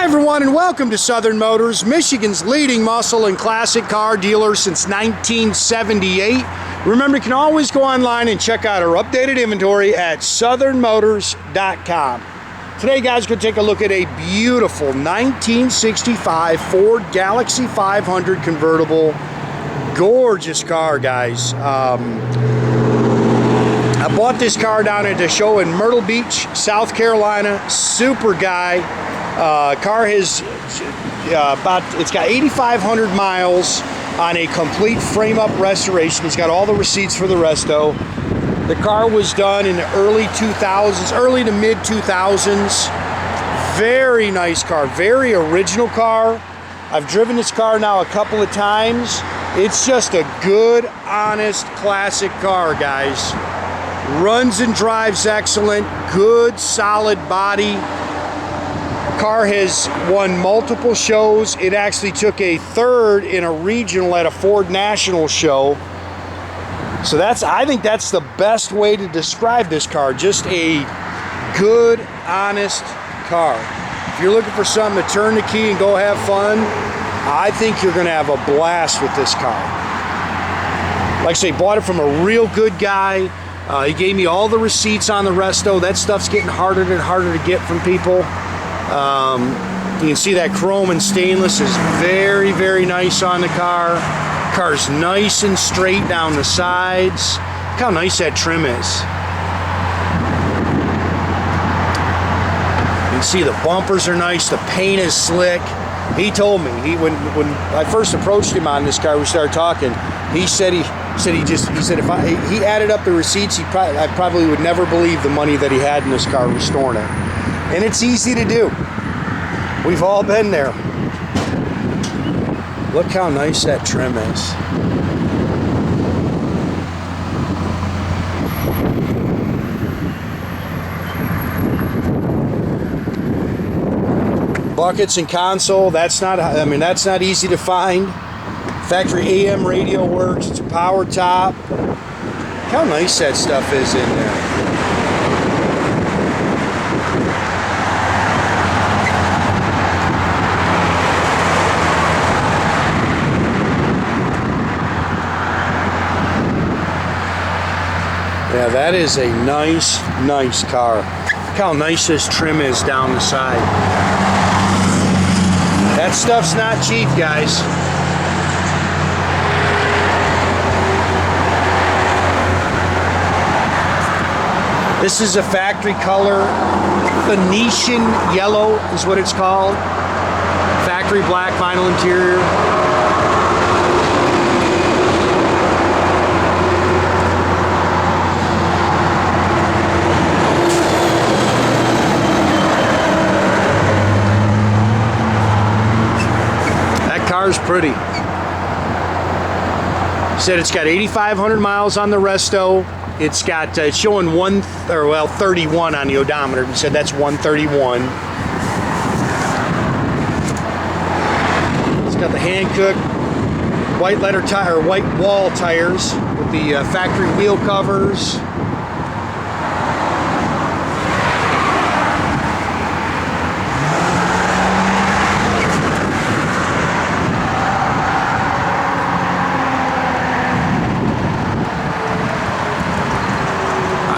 everyone, and welcome to Southern Motors, Michigan's leading muscle and classic car dealer since 1978. Remember, you can always go online and check out our updated inventory at southernmotors.com. Today, guys, we're going to take a look at a beautiful 1965 Ford Galaxie 500 convertible. Gorgeous car, guys. I bought this car down at a show in Myrtle Beach, South Carolina. Super guy. Car has it's got 8,500 miles on a complete frame-up restoration. He's got all the receipts for the resto. The car was done in the early 2000s, early to mid 2000s. Very nice car, very original car. I've driven this car now a couple of times. It's just a good, honest, classic car, guys. Runs and drives excellent, good, solid body. Car has won multiple shows. It actually took a third in a regional at a Ford National show. So I think that's the best way to describe this car. Just a good, honest car. If you're looking for something to turn the key and go have fun, I think you're gonna have a blast with this car. Like I say, bought it from a real good guy. He gave me all the receipts on the resto. That stuff's getting harder and harder to get from people. You can see that chrome and stainless is very, very nice on the car. Car's nice and straight down the sides. Look how nice that trim is. You can see the bumpers are nice. The paint is slick. He told me, when I first approached him on this car, we started talking. He said if he added up the receipts, I probably would never believe the money that he had in this car restoring it. And it's easy to do. We've all been there. Look how nice that trim is. Buckets and console, that's not easy to find. Factory AM radio works, it's a power top. Look how nice that stuff is in there. Yeah, that is a nice, nice car. Look how nice this trim is down the side. That stuff's not cheap, guys. This is a factory color. Phoenician yellow is what it's called. Factory black vinyl interior. Car's pretty. Said it's got 8,500 miles on the resto. It's got it's showing 31 on the odometer. He said that's 131. It's got the Hancook white letter tire, white wall tires with the factory wheel covers.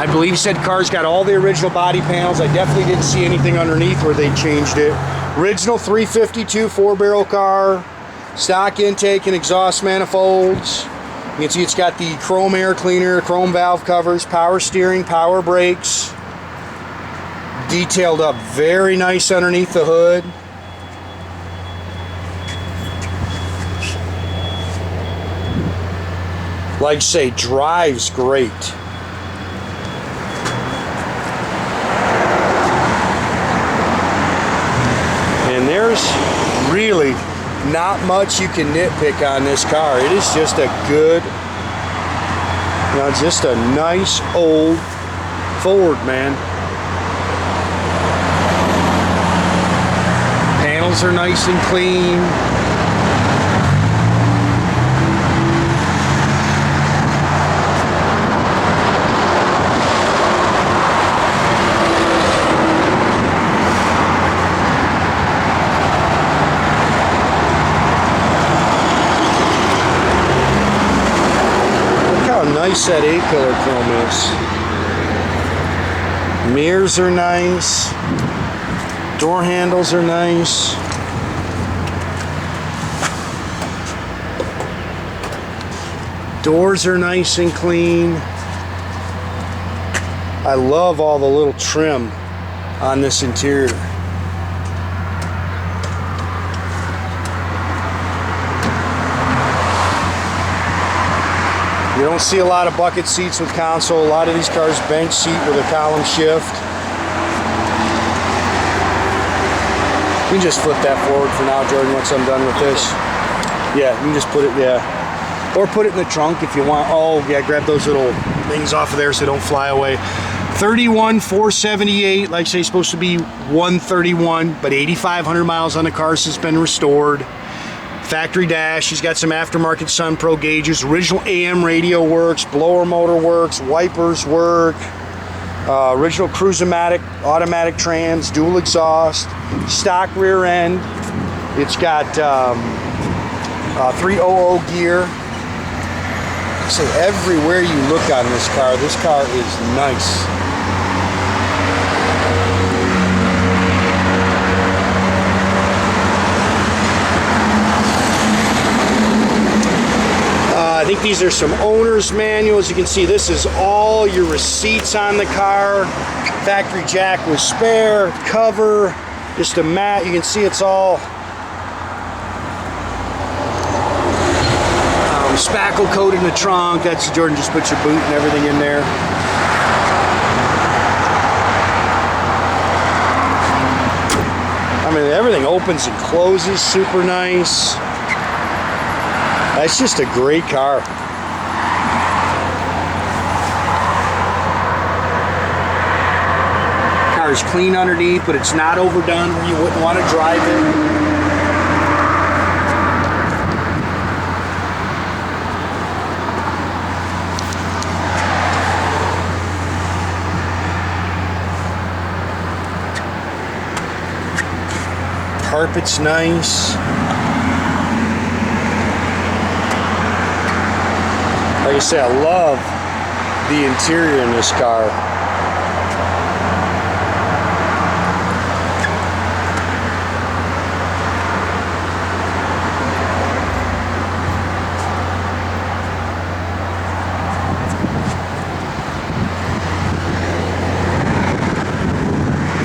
I believe he said car's got all the original body panels. I definitely didn't see anything underneath where they changed it. Original 352 4-barrel car, stock intake and exhaust manifolds. You can see it's got the chrome air cleaner, chrome valve covers, power steering, power brakes. Detailed up very nice underneath the hood. Like I say, drives great. And there's really not much you can nitpick on this car. It is just a good, just a nice old Ford, man. Panels are nice and clean. nice that A-pillar chrome is. Mirrors are nice. Door handles are nice. Doors are nice and clean. I love all the little trim on this interior. You don't see a lot of bucket seats with console. A lot of these cars bench seat with a column shift. You can just flip that forward for now, Jordan, once I'm done with this. Yeah, you can just put it, yeah. Or put it in the trunk if you want. Oh, yeah, grab those little things off of there so they don't fly away. 31,478, like I say, supposed to be 131, but 8,500 miles on the car since it's been restored. Factory dash, he's got some aftermarket Sun Pro gauges. Original AM radio works, blower motor works, wipers work. Original Cruise-o-Matic, automatic trans, dual exhaust, stock rear end. It's got 300 gear. So everywhere you look on this car is nice. I think these are some owner's manuals. You can see this is all your receipts on the car. Factory jack with spare, cover, just a mat. You can see it's all spackle coat in the trunk. That's Jordan, just put your boot and everything in there. I mean, everything opens and closes super nice. That's just a great car. Car is clean underneath, but it's not overdone where you wouldn't want to drive it. Carpet's nice. Like I say, I love the interior in this car.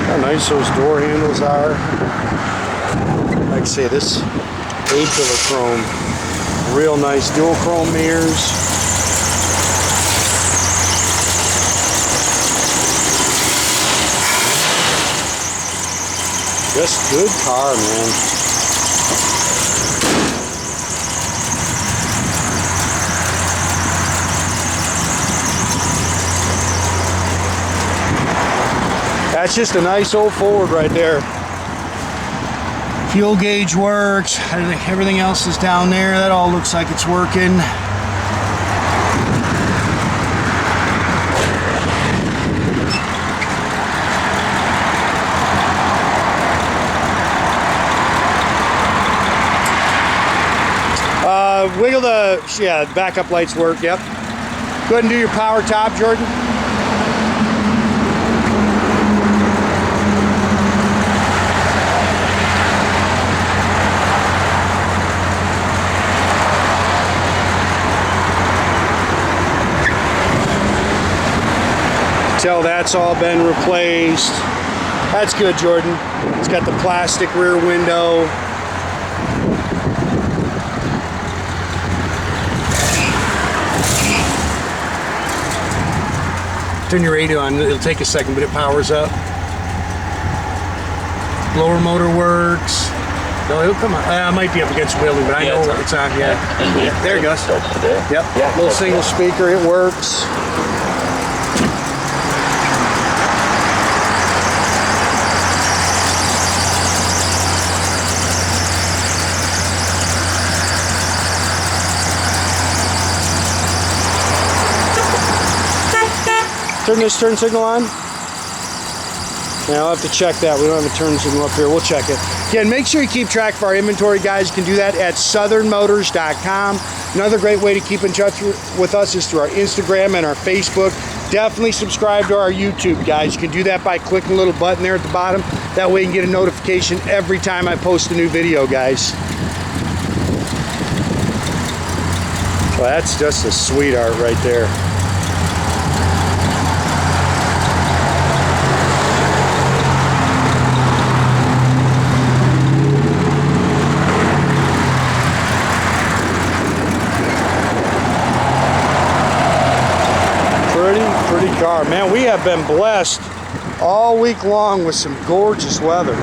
How nice those door handles are. Like I say, this A-pillar chrome, real nice. Dual chrome mirrors. Just good car, man. That's just a nice old Ford right there. Fuel gauge works. Everything else is down there. That all looks like it's working. Wiggle the, yeah, backup lights work, yep. Go ahead and do your power top, Jordan. Tell that's all been replaced. That's good, Jordan. It's got the plastic rear window. Turn your radio on, it'll take a second, but it powers up. Blower motor works. No, it'll come on. It might be up against the building, but I know it's on, yeah. There it goes. Yep, little single speaker, it works. Turn this turn signal on. Now I'll have to check that. We don't have a turn signal up here. We'll check it. Again, make sure you keep track of our inventory, guys. You can do that at southernmotors.com. Another great way to keep in touch with us is through our Instagram and our Facebook. Definitely subscribe to our YouTube, guys. You can do that by clicking the little button there at the bottom. That way you can get a notification every time I post a new video, guys. Well, that's just a sweetheart right there. Pretty car. Man, we have been blessed all week long with some gorgeous weather.